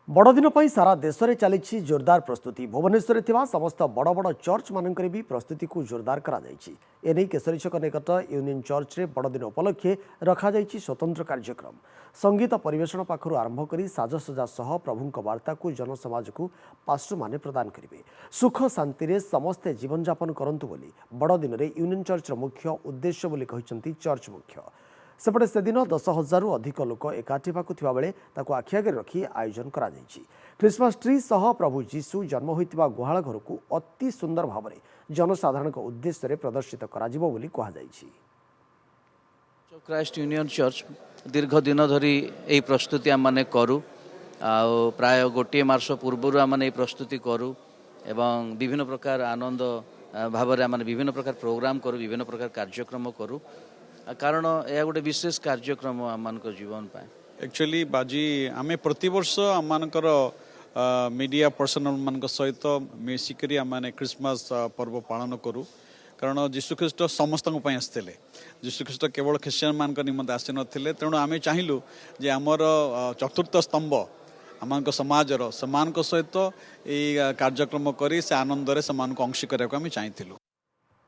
बड़दिन पर सारा देश में चली जोरदार प्रस्तुति भुवनेश्वर में समस्त बड़ बड़ चर्च मानक भी प्रस्तुति को जोरदार कर केशरी छक निकट यूनियन चर्च रे बड़दिन उपलक्षे रखा स्वतंत्र कार्यक्रम संगीत परिवेषण पाखु आरंभ कर साजसजा सह प्रभु वार्ता को जनसमाज को पास्टर माने प्रदान करेंगे। सुख शांति रे समस्ते जीवन यापन करंतु बोली बड़दिन में यूनियन चर्च मुख्य उद्देश्य बोली कहते चर्च मुख्य सेपटे से दिन 10,000 अधिक लोक एकाठी होगा बेले आखि आगे रखी आयोजन करा क्रिसमस ट्री सह प्रभु जीशु जन्म होता गुहाल घर को अति सुंदर भाव में जनसाधारण उद्देश्य प्रदर्शित करा क्राइस्ट यूनियन चर्च दीर्घ दिन धरी यही प्रस्तुति आम मैंने करूँ प्राय गोटे मार्च पूर्वर आम प्रस्तुति करूँ एवं विभिन्न प्रकार आनंद भाव में विभिन्न प्रकार प्रोग्राम करूँ विभिन्न प्रकार कार्यक्रम करूँ कारण यह गोटे विशेष कार्यक्रम आम जीवन पाए एक्चुअली बाजी आम प्रतिवर्ष आम मीडिया पर्सनल मान सहित मिसिक आम क्रिसमस पर्व पालन करूँ कारण जीशुख्रीष्ट समस्त आसते जीशुख्रीष्ट केवल ख्रीस्टियन मान निमंत आसी नथिले तेणु आम चाहिलु जे आमर चतुर्थ स्तंभ आम समाजर समान सहित यही कार्यक्रम कर आनंद से अंशी करने को आम चाहिलु।